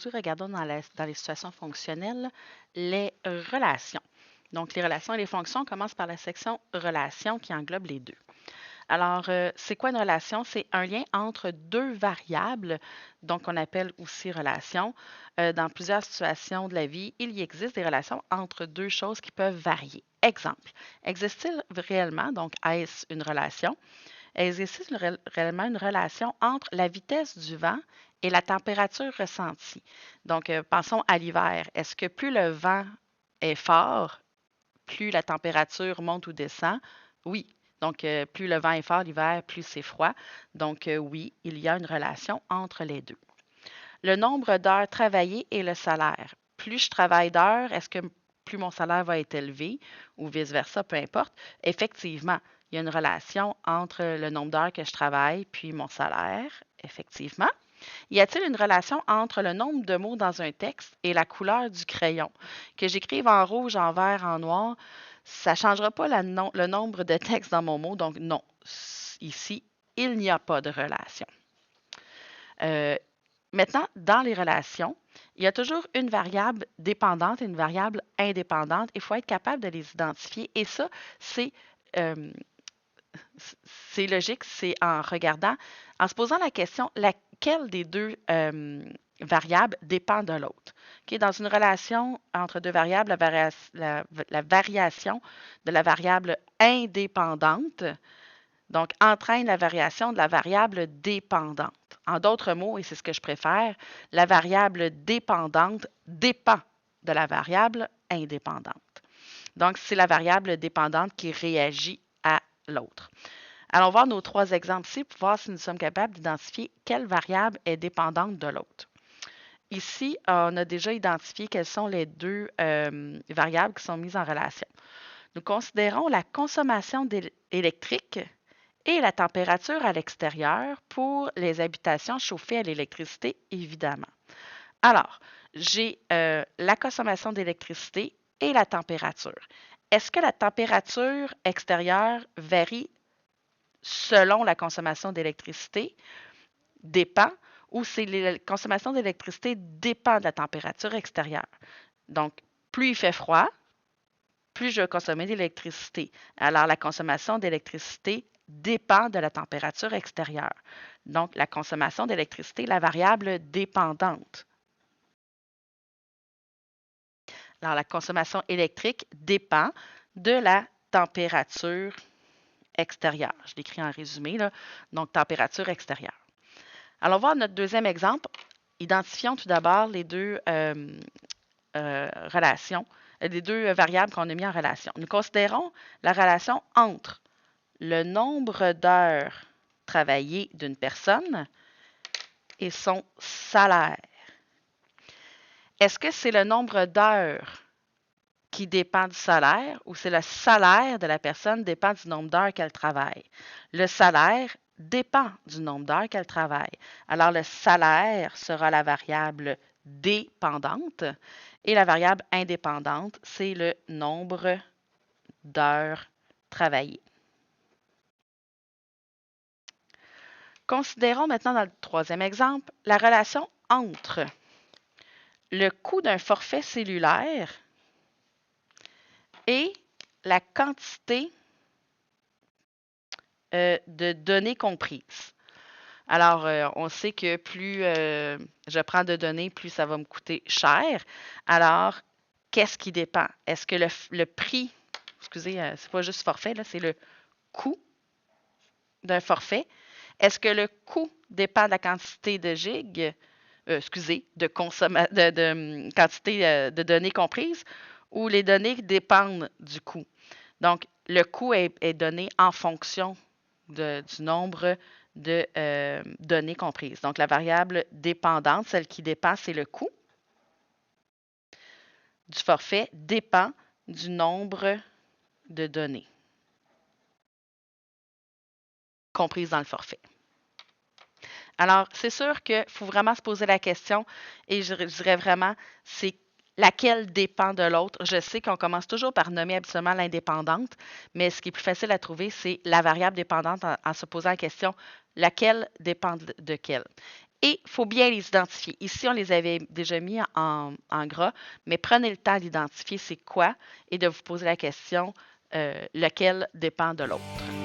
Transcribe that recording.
aujourd'hui, regardons dans les situations fonctionnelles les relations. Donc, les relations et les fonctions commencent par la section relations qui englobe les deux. Alors, c'est quoi une relation? C'est un lien entre deux variables, donc on appelle aussi relation. Dans plusieurs situations de la vie, il y existe des relations entre deux choses qui peuvent varier. Exemple, existe-t-il réellement, donc est-ce une relation? Existe réellement une relation entre la vitesse du vent et la température ressentie. Donc, pensons à l'hiver. Est-ce que plus le vent est fort, plus la température monte ou descend? Oui. Donc, plus le vent est fort l'hiver, plus c'est froid. Donc, oui, il y a une relation entre les deux. Le nombre d'heures travaillées et le salaire. Plus je travaille d'heures, est-ce que plus mon salaire va être élevé ou vice-versa, peu importe. Effectivement, il y a une relation entre le nombre d'heures que je travaille puis mon salaire, effectivement. Y a-t-il une relation entre le nombre de mots dans un texte et la couleur du crayon? Que j'écrive en rouge, en vert, en noir, ça ne changera pas le nombre de textes dans mon mot, donc non. Ici, il n'y a pas de relation. Euh, Maintenant, dans les relations, il y a toujours une variable dépendante et une variable indépendante. Il faut être capable de les identifier. Et ça, euh, c'est logique, c'est en regardant, en se posant la question, laquelle des deux variables dépend de l'autre. Okay? Dans une relation entre deux variables, la variation de la variable indépendante donc, entraîne la variation de la variable dépendante. En d'autres mots, et c'est ce que je préfère, la variable dépendante dépend de la variable indépendante. Donc, c'est la variable dépendante qui réagit à l'autre. Allons voir nos trois exemples ici pour voir si nous sommes capables d'identifier quelle variable est dépendante de l'autre. Ici, on a déjà identifié quelles sont les deux variables qui sont mises en relation. Nous considérons la consommation électrique et la température à l'extérieur pour les habitations chauffées à l'électricité, évidemment. Alors, j'ai la consommation d'électricité et la température. Est-ce que la température extérieure varie selon la consommation d'électricité? Dépend. Ou c'est la consommation d'électricité dépend de la température extérieure? Donc, plus il fait froid, plus je vais consommer d'électricité. Alors, la consommation d'électricité dépend de la température extérieure. Donc, la consommation d'électricité, la variable dépendante. Alors, la consommation électrique dépend de la température extérieure. Je l'écris en résumé, là. Donc, température extérieure. Allons voir notre deuxième exemple. Identifions tout d'abord les deux relations, les deux variables qu'on a mis en relation. Nous considérons la relation entre le nombre d'heures travaillées d'une personne et son salaire. Est-ce que c'est le nombre d'heures qui dépend du salaire ou c'est le salaire de la personne dépend du nombre d'heures qu'elle travaille? Le salaire dépend du nombre d'heures qu'elle travaille. Alors, le salaire sera la variable dépendante et la variable indépendante, c'est le nombre d'heures travaillées. Considérons maintenant dans le troisième exemple la relation entre le coût d'un forfait cellulaire et la quantité de données comprises. Alors, on sait que plus je prends de données, plus ça va me coûter cher. Alors, qu'est-ce qui dépend? Est-ce que le prix, excusez, c'est pas juste forfait, là, c'est le coût d'un forfait. Est-ce que le coût dépend de la quantité de gigs, de quantité de données comprises, ou les données dépendent du coût? Donc, le coût est donné en fonction du nombre de données comprises. Donc, la variable dépendante, celle qui dépend, c'est le coût du forfait, dépend du nombre de données comprises dans le forfait. Alors, c'est sûr qu'il faut vraiment se poser la question et je dirais vraiment, c'est laquelle dépend de l'autre. Je sais qu'on commence toujours par nommer absolument l'indépendante, mais ce qui est plus facile à trouver, c'est la variable dépendante en se posant la question, laquelle dépend de quelle. Et il faut bien les identifier. Ici, on les avait déjà mis en gras, mais prenez le temps d'identifier c'est quoi et de vous poser la question lequel dépend de l'autre.